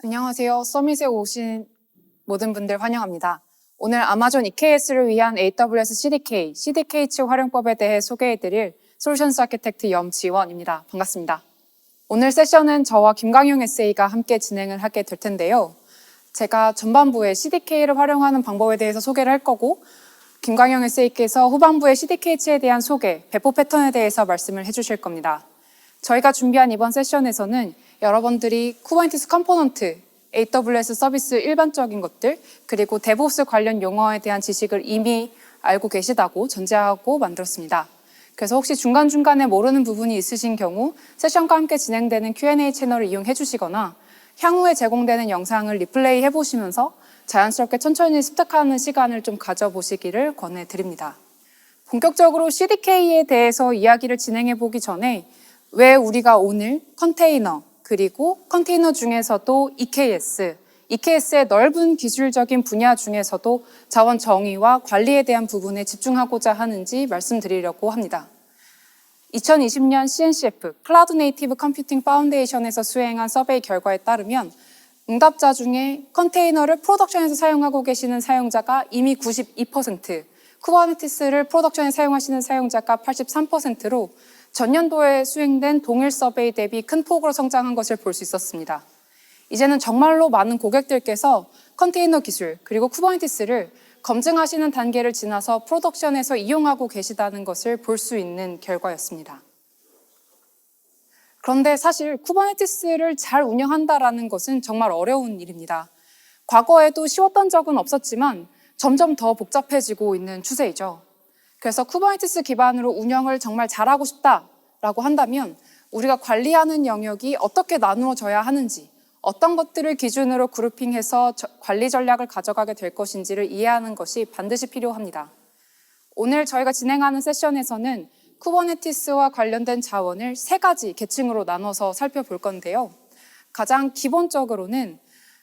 안녕하세요. 서밋에 오신 모든 분들 환영합니다. 오늘 아마존 EKS를 위한 AWS CDK 측 활용법에 대해 소개해드릴 솔루션스 아키텍트 염지원입니다. 반갑습니다. 오늘 세션은 저와 김광용 SA가 함께 진행을 하게 될 텐데요. 제가 전반부에 CDK를 활용하는 방법에 대해서 소개를 할 거고, 김광용 SA께서 후반부에 CDK에 대한 소개, 배포 패턴에 대해서 말씀을 해주실 겁니다. 저희가 준비한 이번 세션에서는 여러분들이 쿠버네티스 컴포넌트, AWS 서비스 일반적인 것들, 그리고 데브옵스 관련 용어에 대한 지식을 이미 알고 계시다고 전제하고 만들었습니다. 그래서 혹시 중간중간에 모르는 부분이 있으신 경우 세션과 함께 진행되는 Q&A 채널을 이용해 주시거나 향후에 제공되는 영상을 리플레이 해보시면서 자연스럽게 천천히 습득하는 시간을 좀 가져보시기를 권해드립니다. 본격적으로 CDK에 대해서 이야기를 진행해 보기 전에 왜 우리가 오늘 컨테이너, 그리고 컨테이너 중에서도 EKS의 넓은 기술적인 분야 중에서도 자원 정의와 관리에 대한 부분에 집중하고자 하는지 말씀드리려고 합니다. 2020년 CNCF, 클라우드 네이티브 컴퓨팅 파운데이션에서 수행한 서베이 결과에 따르면 응답자 중에 컨테이너를 프로덕션에서 사용하고 계시는 사용자가 이미 92%, 쿠버네티스를 프로덕션에 사용하시는 사용자가 83%로 전년도에 수행된 동일 서베이 대비 큰 폭으로 성장한 것을 볼 수 있었습니다. 이제는 정말로 많은 고객들께서 컨테이너 기술 그리고 쿠버네티스를 검증하시는 단계를 지나서 프로덕션에서 이용하고 계시다는 것을 볼 수 있는 결과였습니다. 그런데 사실 쿠버네티스를 잘 운영한다는 것은 정말 어려운 일입니다. 과거에도 쉬웠던 적은 없었지만 점점 더 복잡해지고 있는 추세이죠. 그래서 쿠버네티스 기반으로 운영을 정말 잘하고 싶다라고 한다면 우리가 관리하는 영역이 어떻게 나누어져야 하는지, 어떤 것들을 기준으로 그룹핑해서 관리 전략을 가져가게 될 것인지를 이해하는 것이 반드시 필요합니다. 오늘 저희가 진행하는 세션에서는 쿠버네티스와 관련된 자원을 3가지 계층으로 나눠서 살펴볼 건데요. 가장 기본적으로는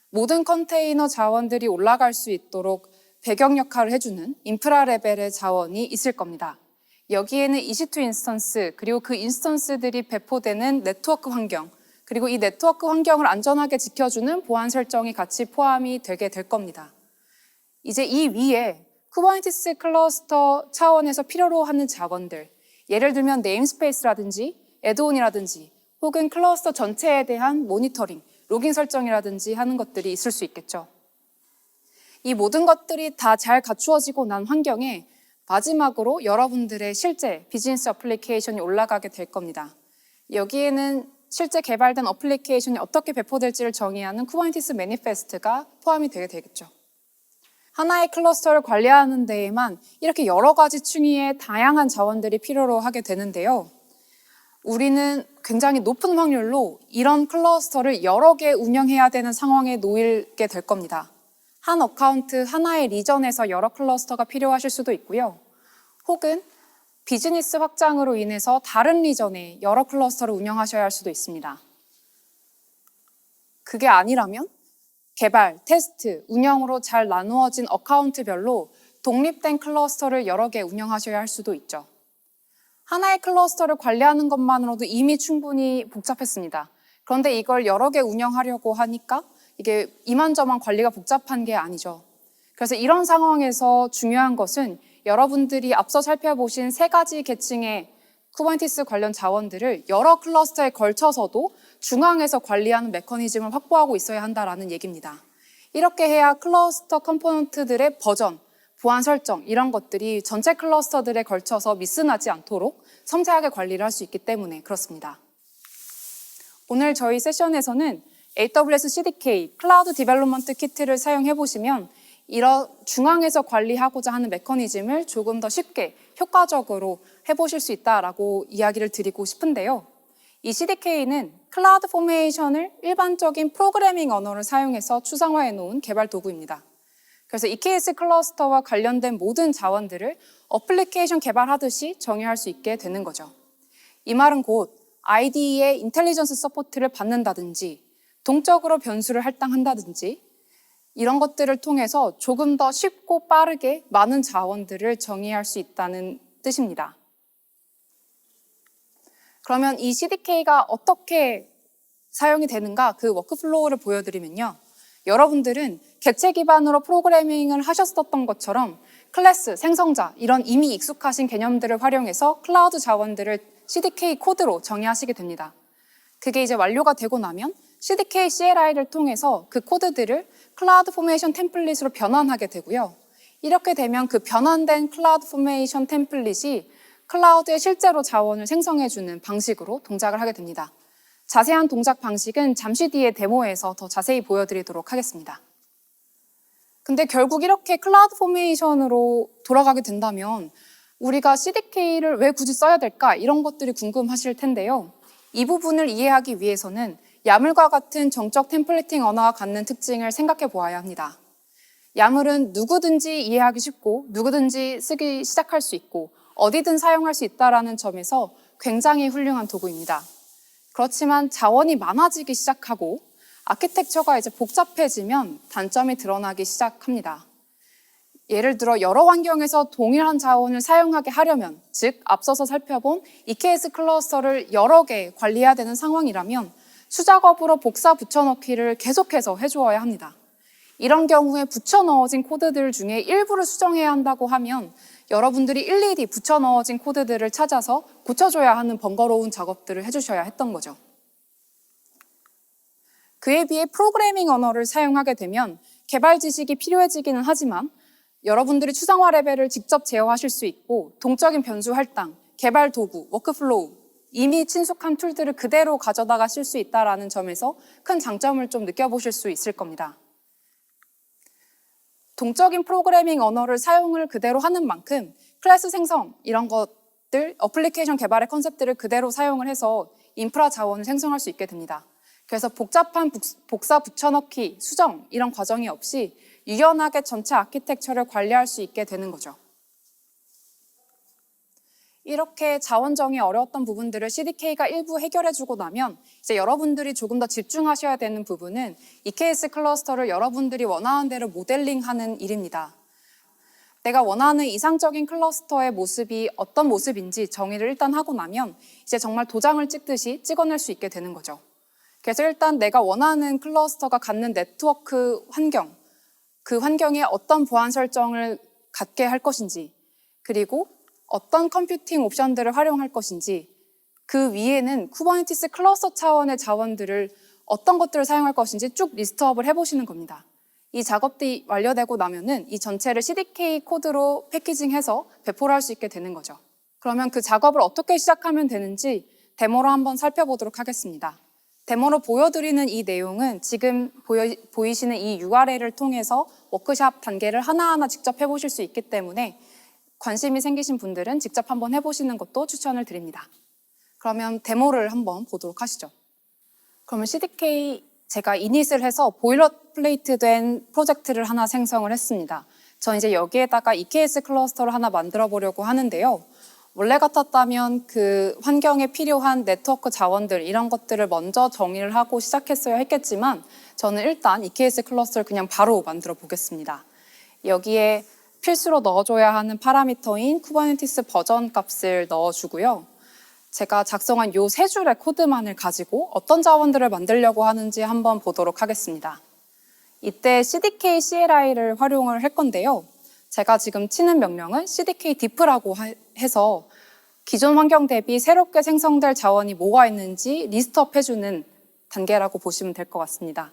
모든 컨테이너 자원들이 올라갈 수 있도록 배경 역할을 해주는 인프라 레벨의 자원이 있을 겁니다. 여기에는 EC2 인스턴스, 그리고 그 인스턴스들이 배포되는 네트워크 환경, 그리고 이 네트워크 환경을 안전하게 지켜주는 보안 설정이 같이 포함이 되게 될 겁니다. 이제 이 위에 쿠버네티스 클러스터 차원에서 필요로 하는 자원들, 예를 들면 네임스페이스라든지 애드온이라든지 혹은 클러스터 전체에 대한 모니터링, 로깅 설정이라든지 하는 것들이 있을 수 있겠죠. 이 모든 것들이 다 잘 갖추어지고 난 환경에 마지막으로 여러분들의 실제 비즈니스 어플리케이션이 올라가게 될 겁니다. 여기에는 실제 개발된 어플리케이션이 어떻게 배포될지를 정의하는 쿠버네티스 매니페스트가 포함이 되게 되겠죠. 하나의 클러스터를 관리하는 데에만 이렇게 여러 가지 층위의 다양한 자원들이 필요로 하게 되는데요. 우리는 굉장히 높은 확률로 이런 클러스터를 여러 개 운영해야 되는 상황에 놓이게 될 겁니다. 한 어카운트, 하나의 리전에서 여러 클러스터가 필요하실 수도 있고요. 혹은 비즈니스 확장으로 인해서 다른 리전에 여러 클러스터를 운영하셔야 할 수도 있습니다. 그게 아니라면 개발, 테스트, 운영으로 잘 나누어진 어카운트별로 독립된 클러스터를 여러 개 운영하셔야 할 수도 있죠. 하나의 클러스터를 관리하는 것만으로도 이미 충분히 복잡했습니다. 그런데 이걸 여러 개 운영하려고 하니까 이게 이만저만 관리가 복잡한 게 아니죠. 그래서 이런 상황에서 중요한 것은 여러분들이 앞서 살펴보신 3가지 계층의 쿠버네티스 관련 자원들을 여러 클러스터에 걸쳐서도 중앙에서 관리하는 메커니즘을 확보하고 있어야 한다는 얘기입니다. 이렇게 해야 클러스터 컴포넌트들의 버전, 보안 설정 이런 것들이 전체 클러스터들에 걸쳐서 미스나지 않도록 섬세하게 관리를 할 수 있기 때문에 그렇습니다. 오늘 저희 세션에서는 AWS CDK, 클라우드 디벨롭먼트 키트를 사용해 보시면 이런 중앙에서 관리하고자 하는 메커니즘을 조금 더 쉽게 효과적으로 해보실 수 있다라고 이야기를 드리고 싶은데요. 이 CDK는 클라우드 포메이션을 일반적인 프로그래밍 언어를 사용해서 추상화해 놓은 개발 도구입니다. 그래서 EKS 클러스터와 관련된 모든 자원들을 어플리케이션 개발하듯이 정의할 수 있게 되는 거죠. 이 말은 곧 IDE의 인텔리전스 서포트를 받는다든지 동적으로 변수를 할당한다든지 이런 것들을 통해서 조금 더 쉽고 빠르게 많은 자원들을 정의할 수 있다는 뜻입니다. 그러면 이 CDK가 어떻게 사용이 되는가 그 워크플로우를 보여드리면요. 여러분들은 객체 기반으로 프로그래밍을 하셨었던 것처럼 클래스, 생성자 이런 이미 익숙하신 개념들을 활용해서 클라우드 자원들을 CDK 코드로 정의하시게 됩니다. 그게 이제 완료가 되고 나면 CDK CLI를 통해서 그 코드들을 클라우드 포메이션 템플릿으로 변환하게 되고요. 이렇게 되면 그 변환된 클라우드 포메이션 템플릿이 클라우드에 실제로 자원을 생성해주는 방식으로 동작을 하게 됩니다. 자세한 동작 방식은 잠시 뒤에 데모에서 더 자세히 보여드리도록 하겠습니다. 근데 결국 이렇게 클라우드 포메이션으로 돌아가게 된다면 우리가 CDK를 왜 굳이 써야 될까? 이런 것들이 궁금하실 텐데요. 이 부분을 이해하기 위해서는 야물과 같은 정적 템플릿팅 언어가 갖는 특징을 생각해 보아야 합니다. 야물은 누구든지 이해하기 쉽고 누구든지 쓰기 시작할 수 있고 어디든 사용할 수 있다는 점에서 굉장히 훌륭한 도구입니다. 그렇지만 자원이 많아지기 시작하고 아키텍처가 이제 복잡해지면 단점이 드러나기 시작합니다. 예를 들어 여러 환경에서 동일한 자원을 사용하게 하려면, 즉 앞서서 살펴본 EKS 클러스터를 여러 개 관리해야 되는 상황이라면 수작업으로 복사 붙여넣기를 계속해서 해주어야 합니다. 이런 경우에 붙여 넣어진 코드들 중에 일부를 수정해야 한다고 하면 여러분들이 일일이 붙여 넣어진 코드들을 찾아서 고쳐줘야 하는 번거로운 작업들을 해주셔야 했던 거죠. 그에 비해 프로그래밍 언어를 사용하게 되면 개발 지식이 필요해지기는 하지만 여러분들이 추상화 레벨을 직접 제어하실 수 있고 동적인 변수 할당, 개발 도구, 워크플로우, 이미 친숙한 툴들을 그대로 가져다가 쓸 수 있다는 점에서 큰 장점을 좀 느껴보실 수 있을 겁니다. 동적인 프로그래밍 언어를 사용을 그대로 하는 만큼 클래스 생성 이런 것들, 어플리케이션 개발의 컨셉들을 그대로 사용을 해서 인프라 자원을 생성할 수 있게 됩니다. 그래서 복잡한 복사 붙여넣기, 수정 이런 과정이 없이 유연하게 전체 아키텍처를 관리할 수 있게 되는 거죠. 이렇게 자원 정의 어려웠던 부분들을 CDK가 일부 해결해주고 나면 이제 여러분들이 조금 더 집중하셔야 되는 부분은 EKS 클러스터를 여러분들이 원하는 대로 모델링하는 일입니다. 내가 원하는 이상적인 클러스터의 모습이 어떤 모습인지 정의를 일단 하고 나면 이제 정말 도장을 찍듯이 찍어낼 수 있게 되는 거죠. 그래서 일단 내가 원하는 클러스터가 갖는 네트워크 환경, 그 환경에 어떤 보안 설정을 갖게 할 것인지, 그리고 어떤 컴퓨팅 옵션들을 활용할 것인지, 그 위에는 쿠버네티스 클러스터 차원의 자원들을 어떤 것들을 사용할 것인지 쭉 리스트업을 해보시는 겁니다. 이 작업이 완료되고 나면은 이 전체를 CDK 코드로 패키징해서 배포를 할 수 있게 되는 거죠. 그러면 그 작업을 어떻게 시작하면 되는지 데모로 한번 살펴보도록 하겠습니다. 데모로 보여드리는 이 내용은 지금 보이시는 이 URL을 통해서 워크샵 단계를 하나하나 직접 해보실 수 있기 때문에 관심이 생기신 분들은 직접 한번 해보시는 것도 추천을 드립니다. 그러면 데모를 한번 보도록 하시죠. 그러면 CDK 제가 이닛을 해서 보일러플레이트 된 프로젝트를 하나 생성을 했습니다. 전 이제 여기에다가 EKS 클러스터를 하나 만들어 보려고 하는데요. 원래 같았다면 그 환경에 필요한 네트워크 자원들 이런 것들을 먼저 정의를 하고 시작했어야 했겠지만 저는 일단 EKS 클러스터를 그냥 바로 만들어 보겠습니다. 여기에 필수로 넣어줘야 하는 파라미터인 쿠버네티스 버전 값을 넣어주고요. 제가 작성한 요 세 줄의 코드만을 가지고 어떤 자원들을 만들려고 하는지 한번 보도록 하겠습니다. 이때 CDK CLI를 활용을 할 건데요. 제가 지금 치는 명령은 CDK diff라고 해서 기존 환경 대비 새롭게 생성될 자원이 뭐가 있는지 리스트업 해주는 단계라고 보시면 될 것 같습니다.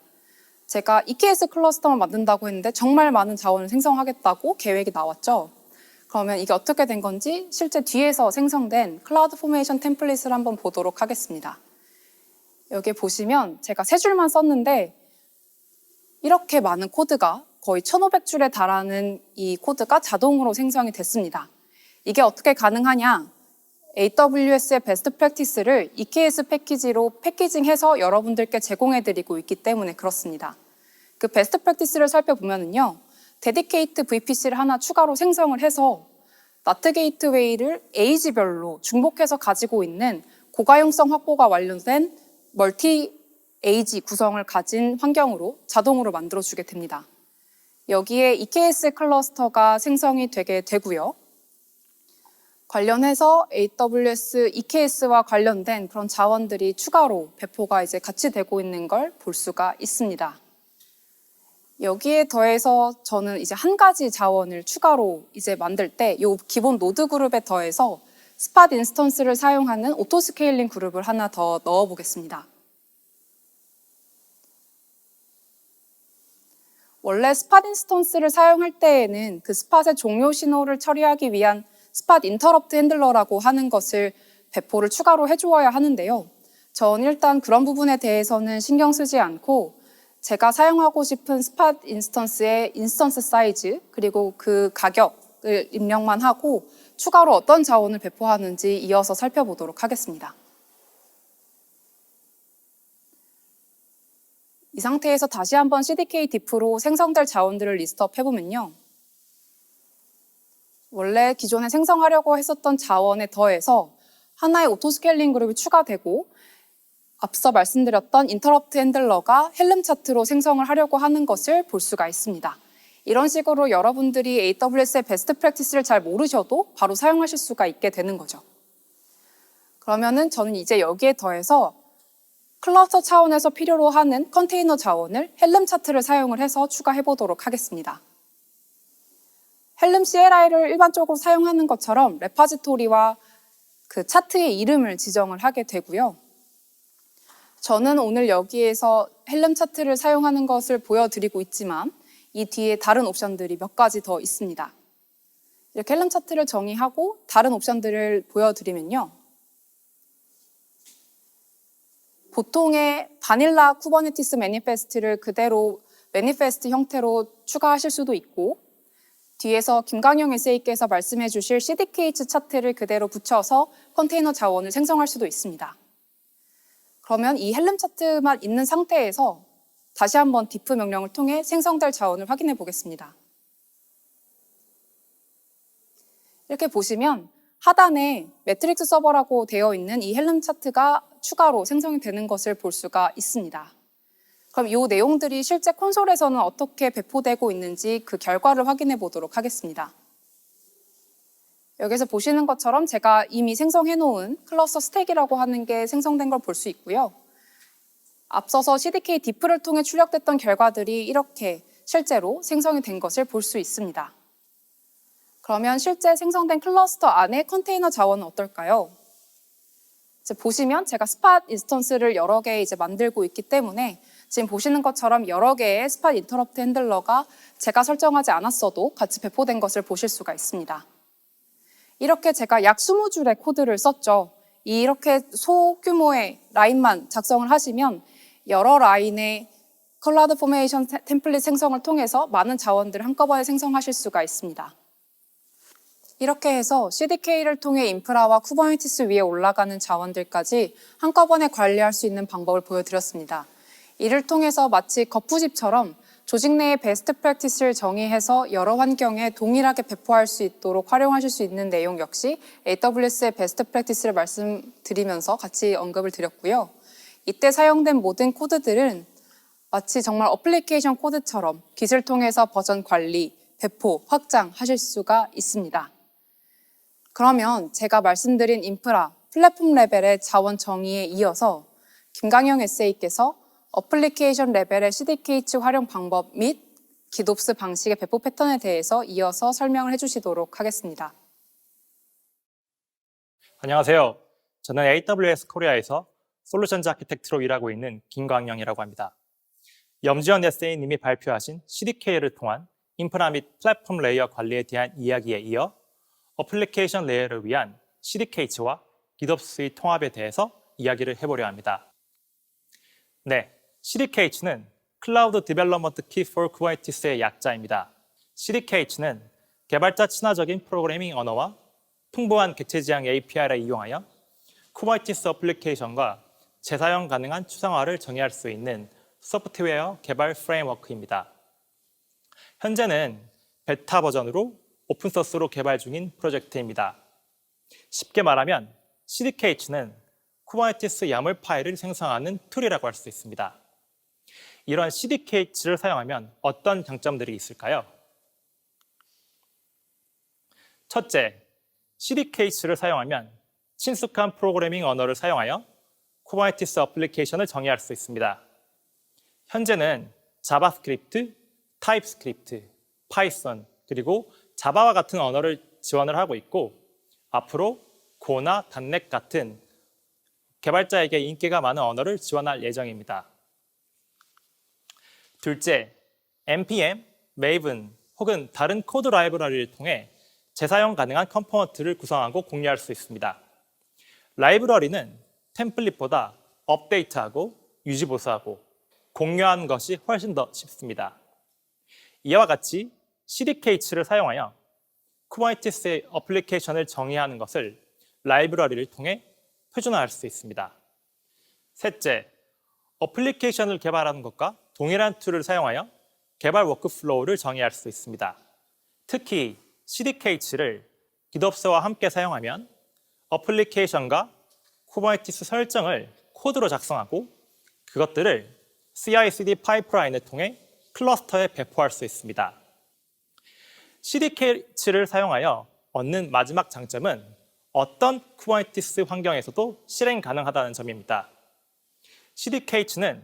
제가 EKS 클러스터만 만든다고 했는데 정말 많은 자원을 생성하겠다고 계획이 나왔죠. 그러면 이게 어떻게 된 건지 실제 뒤에서 생성된 클라우드 포메이션 템플릿을 한번 보도록 하겠습니다. 여기 보시면 제가 세 줄만 썼는데 이렇게 많은 코드가 거의 1500줄에 달하는 이 코드가 자동으로 생성이 됐습니다. 이게 어떻게 가능하냐? AWS의 베스트 프랙티스를 EKS 패키지로 패키징해서 여러분들께 제공해드리고 있기 때문에 그렇습니다. 그 베스트 프랙티스를 살펴보면요. 데디케이트 VPC를 하나 추가로 생성을 해서 나트 게이트웨이를 에이지별로 중복해서 가지고 있는 고가용성 확보가 완료된 멀티 에이지 구성을 가진 환경으로 자동으로 만들어주게 됩니다. 여기에 EKS 클러스터가 생성이 되게 되고요. 관련해서 AWS EKS와 관련된 그런 자원들이 추가로 배포가 이제 같이 되고 있는 걸 볼 수가 있습니다. 여기에 더해서 저는 이제 한 가지 자원을 추가로 이제 만들 때 이 기본 노드 그룹에 더해서 스팟 인스턴스를 사용하는 오토 스케일링 그룹을 하나 더 넣어 보겠습니다. 원래 스팟 인스턴스를 사용할 때에는 그 스팟의 종료 신호를 처리하기 위한 스팟 인터럽트 핸들러라고 하는 것을 배포를 추가로 해주어야 하는데요. 전 일단 그런 부분에 대해서는 신경 쓰지 않고 제가 사용하고 싶은 스팟 인스턴스의 인스턴스 사이즈 그리고 그 가격을 입력만 하고 추가로 어떤 자원을 배포하는지 이어서 살펴보도록 하겠습니다. 이 상태에서 다시 한번 CDK diff로 생성될 자원들을 리스트업 해보면요. 원래 기존에 생성하려고 했었던 자원에 더해서 하나의 오토스케일링 그룹이 추가되고 앞서 말씀드렸던 인터럽트 핸들러가 헬름 차트로 생성을 하려고 하는 것을 볼 수가 있습니다. 이런 식으로 여러분들이 AWS의 베스트 프랙티스를 잘 모르셔도 바로 사용하실 수가 있게 되는 거죠. 그러면은 저는 이제 여기에 더해서 클러스터 차원에서 필요로 하는 컨테이너 자원을 헬름 차트를 사용을 해서 추가해 보도록 하겠습니다. 헬름 CLI를 일반적으로 사용하는 것처럼 레파지토리와 그 차트의 이름을 지정을 하게 되고요. 저는 오늘 여기에서 헬름 차트를 사용하는 것을 보여드리고 있지만 이 뒤에 다른 옵션들이 몇 가지 더 있습니다. 이렇게 헬름 차트를 정의하고 다른 옵션들을 보여드리면요. 보통의 바닐라 쿠버네티스 매니페스트를 그대로 매니페스트 형태로 추가하실 수도 있고 뒤에서 김강영 에세이께서 말씀해 주실 CDKH 차트를 그대로 붙여서 컨테이너 자원을 생성할 수도 있습니다. 그러면 이 헬름 차트만 있는 상태에서 다시 한번 diff 명령을 통해 생성될 자원을 확인해 보겠습니다. 이렇게 보시면 하단에 매트릭스 서버라고 되어 있는 이 헬름 차트가 추가로 생성이 되는 것을 볼 수가 있습니다. 그럼 이 내용들이 실제 콘솔에서는 어떻게 배포되고 있는지 그 결과를 확인해 보도록 하겠습니다. 여기서 보시는 것처럼 제가 이미 생성해 놓은 클러스터 스택이라고 하는 게 생성된 걸 볼 수 있고요. 앞서서 CDK diff를 통해 출력됐던 결과들이 이렇게 실제로 생성이 된 것을 볼 수 있습니다. 그러면 실제 생성된 클러스터 안에 컨테이너 자원은 어떨까요? 이제 보시면 제가 스팟 인스턴스를 여러 개 이제 만들고 있기 때문에 지금 보시는 것처럼 여러 개의 스팟 인터럽트 핸들러가 제가 설정하지 않았어도 같이 배포된 것을 보실 수가 있습니다. 이렇게 제가 약 20줄의 코드를 썼죠. 이렇게 소규모의 라인만 작성을 하시면 여러 라인의 클라우드 포메이션 템플릿 생성을 통해서 많은 자원들을 한꺼번에 생성하실 수가 있습니다. 이렇게 해서 CDK를 통해 인프라와 쿠버네티스 위에 올라가는 자원들까지 한꺼번에 관리할 수 있는 방법을 보여드렸습니다. 이를 통해서 마치 거푸집처럼 조직 내의 베스트 프랙티스를 정의해서 여러 환경에 동일하게 배포할 수 있도록 활용하실 수 있는 내용 역시 AWS의 베스트 프랙티스를 말씀드리면서 같이 언급을 드렸고요. 이때 사용된 모든 코드들은 마치 정말 어플리케이션 코드처럼 Git을 통해서 버전 관리, 배포, 확장하실 수가 있습니다. 그러면 제가 말씀드린 인프라, 플랫폼 레벨의 자원 정의에 이어서 김강영 에세이께서 어플리케이션 레벨의 CDKH 활용 방법 및 기놉스 방식의 배포 패턴에 대해서 이어서 설명을 해주시도록 하겠습니다. 안녕하세요. 저는 AWS 코리아에서 솔루션즈 아키텍트로 일하고 있는 김광영이라고 합니다. 염지연 에세이님이 발표하신 CDK를 통한 인프라 및 플랫폼 레이어 관리에 대한 이야기에 이어 어플리케이션 레이어를 위한 CDKH와 기놉스의 통합에 대해서 이야기를 해보려 합니다. 네, CDKH는 클라우드 디벨롭먼트 키 for Kubernetes의 약자입니다. CDKH는 개발자 친화적인 프로그래밍 언어와 풍부한 객체 지향 API를 이용하여 Kubernetes 어플리케이션과 재사용 가능한 추상화를 정의할 수 있는 소프트웨어 개발 프레임워크입니다. 현재는 베타 버전으로 오픈소스로 개발 중인 프로젝트입니다. 쉽게 말하면 CDKH는 Kubernetes YAML 파일을 생성하는 툴이라고 할 수 있습니다. 이런 CDKH를 사용하면 어떤 장점들이 있을까요? 첫째, CDK를 사용하면 친숙한 프로그래밍 언어를 사용하여 쿠버네티스 어플리케이션을 정의할 수 있습니다. 현재는 자바스크립트, 타입스크립트, 파이썬, 그리고 자바와 같은 언어를 지원을 하고 있고 앞으로 고나 단넷 같은 개발자에게 인기가 많은 언어를 지원할 예정입니다. 둘째, npm, maven 혹은 다른 코드 라이브러리를 통해 재사용 가능한 컴포넌트를 구성하고 공유할 수 있습니다. 라이브러리는 템플릿보다 업데이트하고 유지보수하고 공유하는 것이 훨씬 더 쉽습니다. 이와 같이 CDK를 사용하여 쿠버네티스의 어플리케이션을 정의하는 것을 라이브러리를 통해 표준화할 수 있습니다. 셋째, 어플리케이션을 개발하는 것과 동일한 툴을 사용하여 개발 워크플로우를 정의할 수 있습니다. 특히 CDK를 GitOps와 함께 사용하면 어플리케이션과 쿠버네티스 설정을 코드로 작성하고 그것들을 CI/CD 파이프라인을 통해 클러스터에 배포할 수 있습니다. CDK를 사용하여 얻는 마지막 장점은 어떤 쿠버네티스 환경에서도 실행 가능하다는 점입니다. CDK는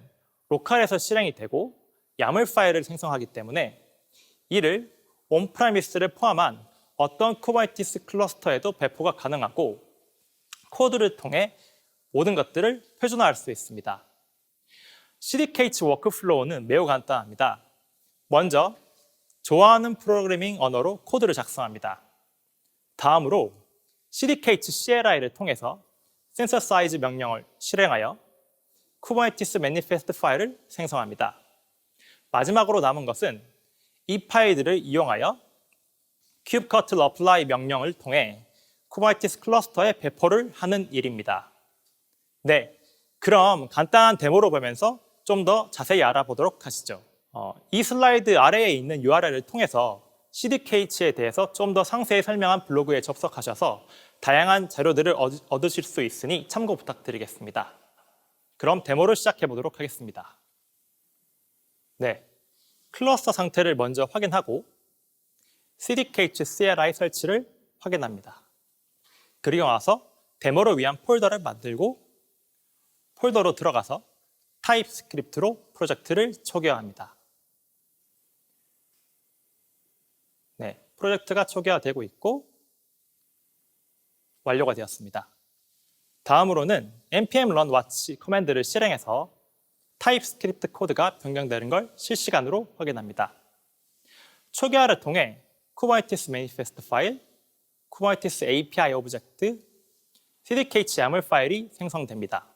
로컬에서 실행이 되고 야물 파일을 생성하기 때문에 이를 온프레미스를 포함한 어떤 쿠버네티스 클러스터에도 배포가 가능하고 코드를 통해 모든 것들을 표준화할 수 있습니다. CDK 워크플로우는 매우 간단합니다. 먼저 좋아하는 프로그래밍 언어로 코드를 작성합니다. 다음으로 CDK CLI를 통해서 synthesize 명령을 실행하여 쿠버네티스 매니페스트 파일을 생성합니다. 마지막으로 남은 것은 이 파일들을 이용하여 kubectl apply 명령을 통해 쿠버네티스 클러스터에 배포를 하는 일입니다. 네, 그럼 간단한 데모로 보면서 좀 더 자세히 알아보도록 하시죠. 이 슬라이드 아래에 있는 URL을 통해서 CDK에 대해서 좀 더 상세히 설명한 블로그에 접속하셔서 다양한 자료들을 얻으실 수 있으니 참고 부탁드리겠습니다. 그럼 데모를 시작해 보도록 하겠습니다. 네, 클러스터 상태를 먼저 확인하고 CDK CLI 설치를 확인합니다. 그리고 나서 데모를 위한 폴더를 만들고 폴더로 들어가서 타입스크립트로 프로젝트를 초기화합니다. 네, 프로젝트가 초기화되고 있고 완료가 되었습니다. 다음으로는 npm run watch 커맨드를 실행해서 타입스크립트 코드가 변경되는 걸 실시간으로 확인합니다. 초기화를 통해 쿠버네티스 매니페스트 파일, 쿠버네티스 API 오브젝트, CDK YAML 파일이 생성됩니다.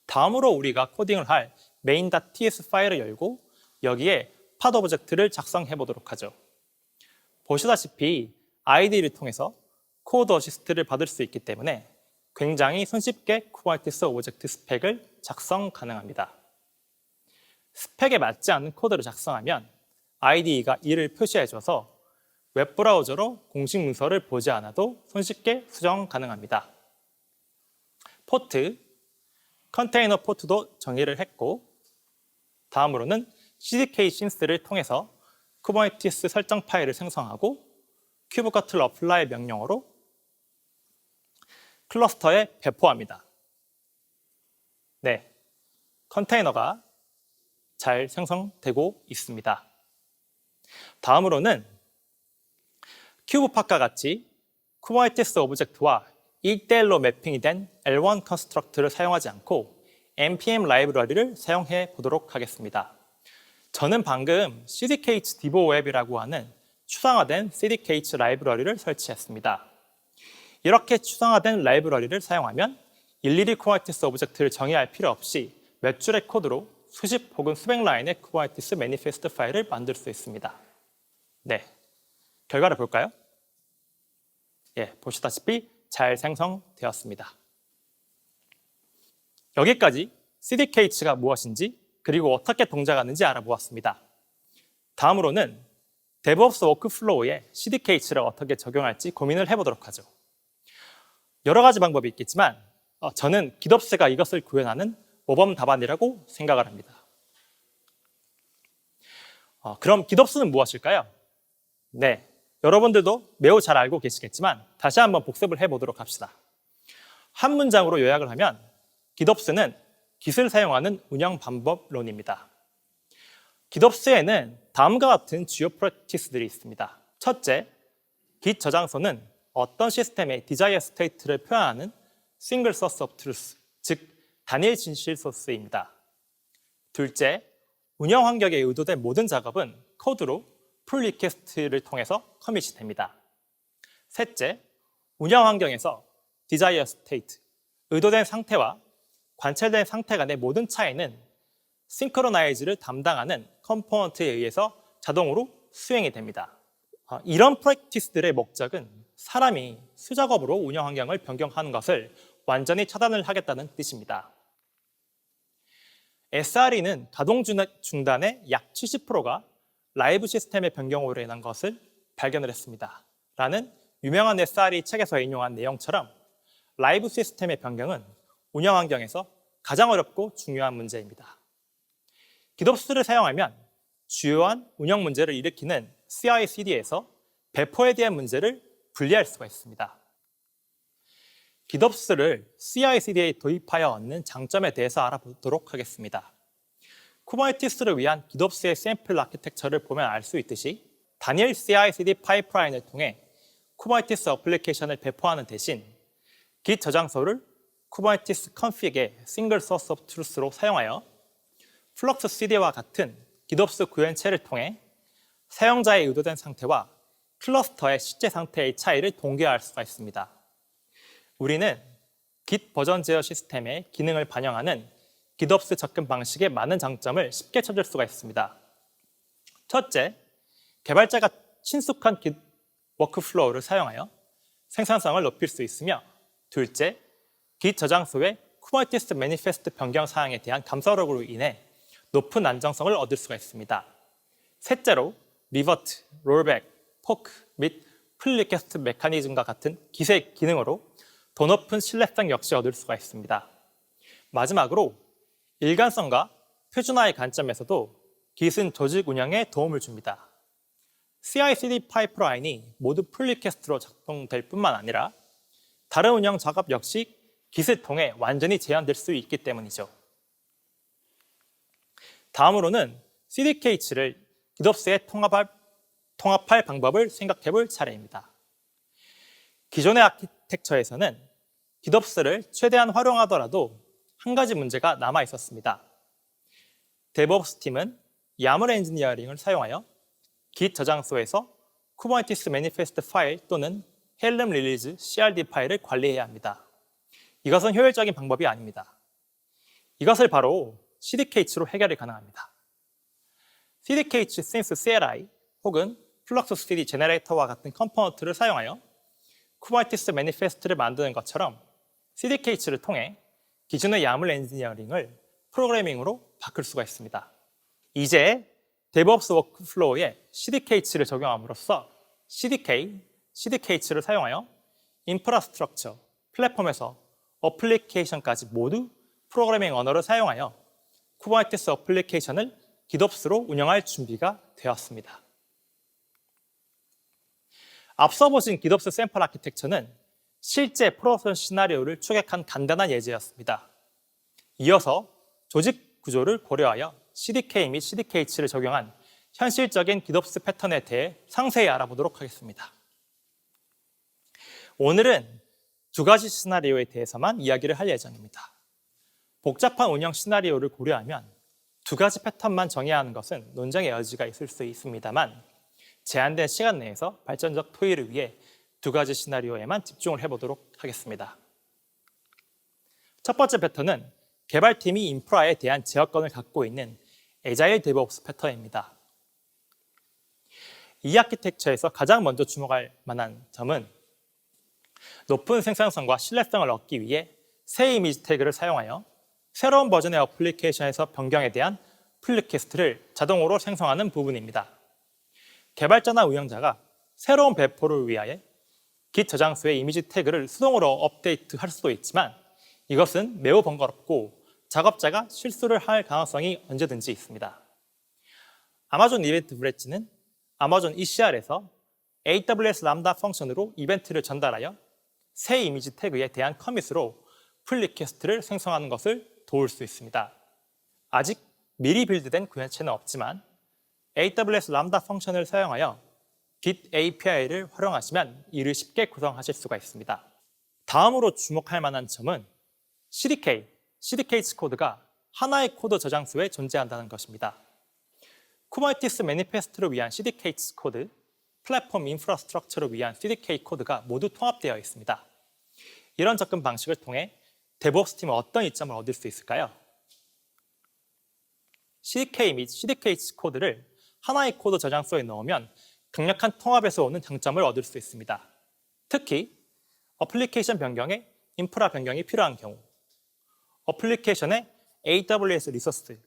다음으로 우리가 코딩을 할 main.ts 파일을 열고 여기에 팟 오브젝트를 작성해 보도록 하죠. 보시다시피 IDE를 통해서 코드 어시스트를 받을 수 있기 때문에 굉장히 손쉽게 쿠버네티스 오브젝트 스펙을 작성 가능합니다. 스펙에 맞지 않는 코드를 작성하면 IDE가 이를 표시해줘서 웹브라우저로 공식 문서를 보지 않아도 손쉽게 수정 가능합니다. 포트, 컨테이너 포트도 정의를 했고 다음으로는 CDK synth를 통해서 쿠버네티스 설정 파일을 생성하고 kubectl apply 명령어로 클러스터에 배포합니다. 네, 컨테이너가 잘 생성되고 있습니다. 다음으로는 큐브팟과 같이 쿠버네티스 오브젝트와 1대1로 매핑이 된 L1 컨스트럭트를 사용하지 않고 npm 라이브러리를 사용해 보도록 하겠습니다. 저는 방금 CDK Devo Web이라고 하는 추상화된 CDK 라이브러리를 설치했습니다. 이렇게 추상화된 라이브러리를 사용하면 일일이 쿠버네티스 오브젝트를 정의할 필요 없이 몇 줄의 코드로 수십 혹은 수백 라인의 쿠버네티스 매니페스트 파일을 만들 수 있습니다. 네, 결과를 볼까요? 예, 보시다시피 잘 생성되었습니다. 여기까지 CDK가 무엇인지 그리고 어떻게 동작하는지 알아보았습니다. 다음으로는 DevOps 워크플로우에 CDK를 어떻게 적용할지 고민을 해보도록 하죠. 여러 가지 방법이 있겠지만 저는 GitOps가 이것을 구현하는 모범 답안이라고 생각을 합니다. 그럼 GitOps는 무엇일까요? 네, 여러분들도 매우 잘 알고 계시겠지만 다시 한번 복습을 해보도록 합시다. 한 문장으로 요약을 하면 GitOps는 Git을 사용하는 운영 방법론입니다. GitOps에는 다음과 같은 주요 프랙티스들이 있습니다. 첫째, Git 저장소는 어떤 시스템의 디자이어 스테이트를 표현하는 싱글 소스 오브 트루스, 즉 단일 진실 소스입니다. 둘째, 운영 환경에 의도된 모든 작업은 코드로 풀 리퀘스트를 통해서 커밋이 됩니다. 셋째, 운영 환경에서 디자이어 스테이트, 의도된 상태와 관찰된 상태 간의 모든 차이는 싱크로나이즈를 담당하는 컴포넌트에 의해서 자동으로 수행이 됩니다. 이런 프랙티스들의 목적은 사람이 수작업으로 운영 환경을 변경하는 것을 완전히 차단을 하겠다는 뜻입니다. SRE는 가동 중단의 약 70%가 라이브 시스템의 변경으로 인한 것을 발견을 했습니다. 라는 유명한 SRE 책에서 인용한 내용처럼 라이브 시스템의 변경은 운영 환경에서 가장 어렵고 중요한 문제입니다. GitOps를 사용하면 주요한 운영 문제를 일으키는 CI/CD에서 배포에 대한 문제를 분리할 수가 있습니다. GitOps를 CI/CD에 도입하여 얻는 장점에 대해서 알아보도록 하겠습니다. 쿠버네티스를 위한 GitOps의 샘플 아키텍처를 보면 알 수 있듯이 단일 CI/CD 파이프라인을 통해 쿠버네티스 어플리케이션을 배포하는 대신 Git 저장소를 쿠버네티스 컨피그의 싱글 소스 오브 트루스로 사용하여 플럭스 CD와 같은 GitOps 구현체를 통해 사용자의 의도된 상태와 클러스터의 실제 상태의 차이를 동기화할 수가 있습니다. 우리는 Git 버전 제어 시스템의 기능을 반영하는 GitOps 접근 방식의 많은 장점을 쉽게 찾을 수가 있습니다. 첫째, 개발자가 친숙한 Git 워크플로우를 사용하여 생산성을 높일 수 있으며, 둘째, Git 저장소의 쿠버네티스 매니페스트 변경 사항에 대한 감사록으로 인해 높은 안정성을 얻을 수가 있습니다. 셋째로, 리버트, 롤백, 포크 및 풀 리퀘스트 메커니즘과 같은 Git의 기능으로 더 높은 신뢰성 역시 얻을 수가 있습니다. 마지막으로 일관성과 표준화의 관점에서도 Git은 조직 운영에 도움을 줍니다. CI/CD 파이프라인이 모두 풀 리퀘스트로 작동될 뿐만 아니라 다른 운영 작업 역시 Git을 통해 완전히 제한될 수 있기 때문이죠. 다음으로는 CDK를 GitOps에 통합할 방법을 생각해 볼 차례입니다. 기존의 아키텍처에서는 GitOps를 최대한 활용하더라도 한 가지 문제가 남아 있었습니다. DevOps 팀은 YAML 엔지니어링을 사용하여 Git 저장소에서 쿠버네티스 매니페스트 파일 또는 헬름 릴리즈 CRD 파일을 관리해야 합니다. 이것은 효율적인 방법이 아닙니다. 이것을 바로 CDK로 해결이 가능합니다. CDK Synth CLI 혹은 플럭스 CD 제너레이터와 같은 컴포넌트를 사용하여 쿠버네티스 매니페스트를 만드는 것처럼 CDK를 통해 기존의 YAML 엔지니어링을 프로그래밍으로 바꿀 수가 있습니다. 이제 DevOps 워크플로우에 CDK를 적용함으로써 CDK를 사용하여 인프라스트럭처, 플랫폼에서 어플리케이션까지 모두 프로그래밍 언어를 사용하여 쿠버네티스 어플리케이션을 GitOps로 운영할 준비가 되었습니다. 앞서 보신 GitOps 샘플 아키텍처는 실제 프로덕션 시나리오를 추격한 간단한 예제였습니다. 이어서 조직 구조를 고려하여 CDK 및 CDK를 적용한 현실적인 GitOps 패턴에 대해 상세히 알아보도록 하겠습니다. 오늘은 두 가지 시나리오에 대해서만 이야기를 할 예정입니다. 복잡한 운영 시나리오를 고려하면 두 가지 패턴만 정해야 하는 것은 논쟁의 여지가 있을 수 있습니다만 제한된 시간 내에서 발전적 토의를 위해 두 가지 시나리오에만 집중을 해보도록 하겠습니다. 첫 번째 패턴은 개발팀이 인프라에 대한 제어권을 갖고 있는 애자일 DevOps 패턴입니다. 이 아키텍처에서 가장 먼저 주목할 만한 점은 높은 생산성과 신뢰성을 얻기 위해 새 이미지 태그를 사용하여 새로운 버전의 어플리케이션에서 변경에 대한 풀 리퀘스트를 자동으로 생성하는 부분입니다. 개발자나 운영자가 새로운 배포를 위하여 Git 저장소의 이미지 태그를 수동으로 업데이트할 수도 있지만 이것은 매우 번거롭고 작업자가 실수를 할 가능성이 언제든지 있습니다. 아마존 이벤트 브릿지는 아마존 ECR에서 AWS 람다 펑션으로 이벤트를 전달하여 새 이미지 태그에 대한 커밋으로 풀 리퀘스트를 생성하는 것을 도울 수 있습니다. 아직 미리 빌드된 구현체는 없지만 AWS 람다 펑션을 사용하여 Git API를 활용하시면 이를 쉽게 구성하실 수가 있습니다. 다음으로 주목할 만한 점은 CDK 코드가 하나의 코드 저장소에 존재한다는 것입니다. 쿠버네티스 매니페스트를 위한 CDK 코드, 플랫폼 인프라스트럭처를 위한 CDK 코드가 모두 통합되어 있습니다. 이런 접근 방식을 통해 DevOps 팀은 어떤 이점을 얻을 수 있을까요? CDK 및 CDK 코드를 하나의 코드 저장소에 넣으면 강력한 통합에서 오는 장점을 얻을 수 있습니다. 특히 어플리케이션 변경에 인프라 변경이 필요한 경우, 어플리케이션의 AWS 리소스,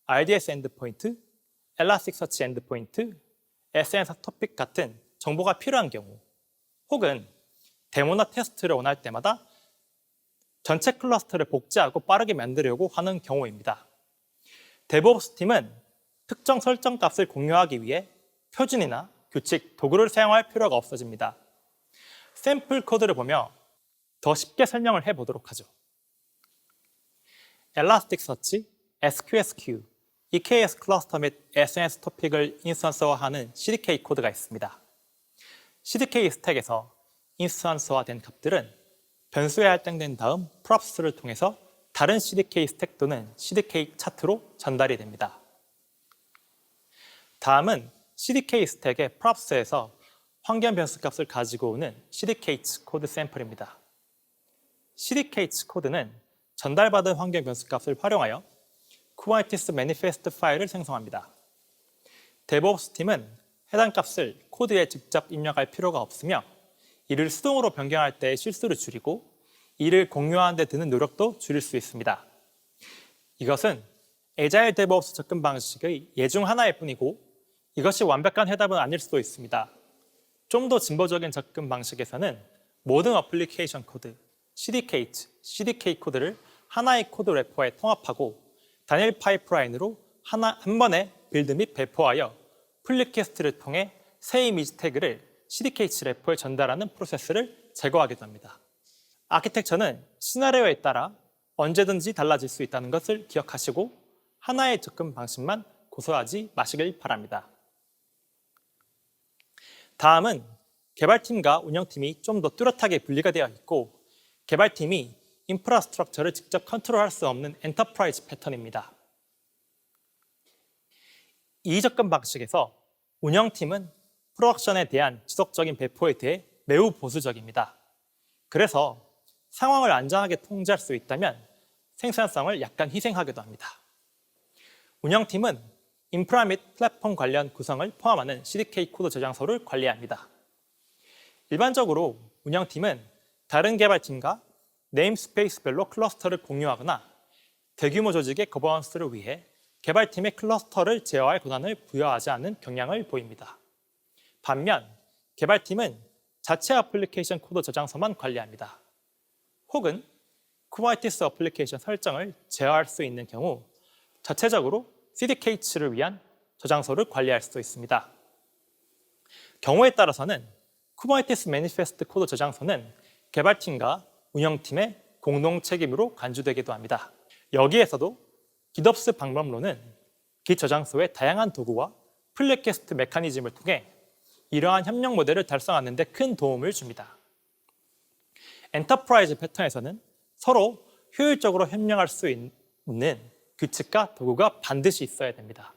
RDS 엔드포인트, 엘라스틱서치 엔드포인트, SNS 토픽 같은 정보가 필요한 경우, 혹은 데모나 테스트를 원할 때마다 전체 클러스터를 복제하고 빠르게 만들려고 하는 경우입니다. DevOps 팀은 특정 설정 값을 공유하기 위해 표준이나 규칙, 도구를 사용할 필요가 없어집니다. 샘플 코드를 보며 더 쉽게 설명을 해보도록 하죠. 엘라스틱서치, SQSQ, EKS 클러스터 및 SNS 토픽을 인스턴스화하는 CDK 코드가 있습니다. CDK 스택에서 인스턴스화된 값들은 변수에 할당된 다음 props를 통해서 다른 CDK 스택 또는 CDK 차트로 전달이 됩니다. 다음은 CDK 스택의 props에서 환경 변수 값을 가지고 오는 CDK 코드 샘플입니다. CDK 코드는 전달받은 환경 변수 값을 활용하여 Kubernetes 매니페스트 파일을 생성합니다. DevOps 팀은 해당 값을 코드에 직접 입력할 필요가 없으며 이를 수동으로 변경할 때의 실수를 줄이고 이를 공유하는 데 드는 노력도 줄일 수 있습니다. 이것은 Agile DevOps 접근 방식의 예 중 하나일 뿐이고 이것이 완벽한 해답은 아닐 수도 있습니다. 좀 더 진보적인 접근 방식에서는 모든 어플리케이션 코드, CDK 코드를 하나의 코드 래퍼에 통합하고 단일 파이프라인으로 한 번에 빌드 및 배포하여 풀 리퀘스트를 통해 새 이미지 태그를 CDK 래퍼에 전달하는 프로세스를 제거하기도 합니다. 아키텍처는 시나리오에 따라 언제든지 달라질 수 있다는 것을 기억하시고 하나의 접근 방식만 고수하지 마시길 바랍니다. 다음은 개발팀과 운영팀이 좀 더 뚜렷하게 분리가 되어 있고 개발팀이 인프라스트럭처를 직접 컨트롤할 수 없는 엔터프라이즈 패턴입니다. 이 접근 방식에서 운영팀은 프로덕션에 대한 지속적인 배포에 대해 매우 보수적입니다. 그래서 상황을 안전하게 통제할 수 있다면 생산성을 약간 희생하기도 합니다. 운영팀은 인프라 및 플랫폼 관련 구성을 포함하는 CDK 코드 저장소를 관리합니다. 일반적으로 운영팀은 다른 개발팀과 네임스페이스별로 클러스터를 공유하거나 대규모 조직의 거버넌스를 위해 개발팀의 클러스터를 제어할 권한을 부여하지 않는 경향을 보입니다. 반면 개발팀은 자체 어플리케이션 코드 저장소만 관리합니다. 혹은 Kubernetes 어플리케이션 설정을 제어할 수 있는 경우 자체적으로 CDK를 위한 저장소를 관리할 수 있습니다. 경우에 따라서는 Kubernetes 매니페스트 코드 저장소는 개발팀과 운영팀의 공동 책임으로 간주되기도 합니다. 여기에서도 GitOps 방법론은 Git 저장소의 다양한 도구와 풀 리퀘스트 메커니즘을 통해 이러한 협력 모델을 달성하는 데 큰 도움을 줍니다. 엔터프라이즈 패턴에서는 서로 효율적으로 협력할 수 있는 규칙과 도구가 반드시 있어야 됩니다.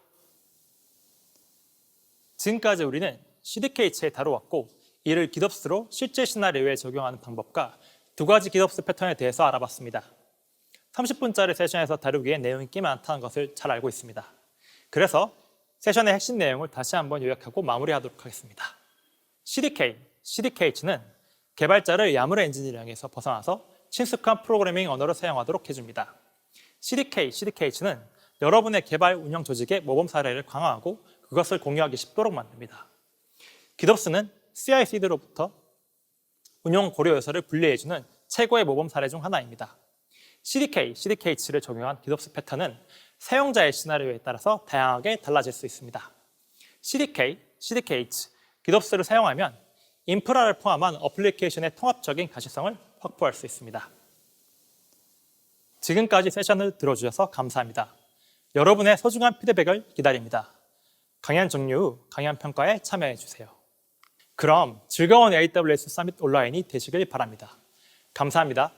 지금까지 우리는 CDK에 다루었고 이를 GitOps로 실제 시나리오에 적용하는 방법과 두 가지 GitOps 패턴에 대해서 알아봤습니다. 30분짜리 세션에서 다루기에 내용이 꽤 많다는 것을 잘 알고 있습니다. 그래서 세션의 핵심 내용을 다시 한번 요약하고 마무리하도록 하겠습니다. CDK는 개발자를 야물 엔지니어링에서 벗어나서 친숙한 프로그래밍 언어를 사용하도록 해줍니다. CDK는 여러분의 개발 운영 조직의 모범 사례를 강화하고 그것을 공유하기 쉽도록 만듭니다. GitOps는 CI/CD로부터 운영 고려 요소를 분리해주는 최고의 모범 사례 중 하나입니다. CDK를 적용한 GitOps 패턴은 사용자의 시나리오에 따라서 다양하게 달라질 수 있습니다. GitOps를 사용하면 인프라를 포함한 어플리케이션의 통합적인 가시성을 확보할 수 있습니다. 지금까지 세션을 들어주셔서 감사합니다. 여러분의 소중한 피드백을 기다립니다. 강연 종료 후 강연 평가에 참여해주세요. 그럼 즐거운 AWS 서밋 온라인이 되시길 바랍니다. 감사합니다.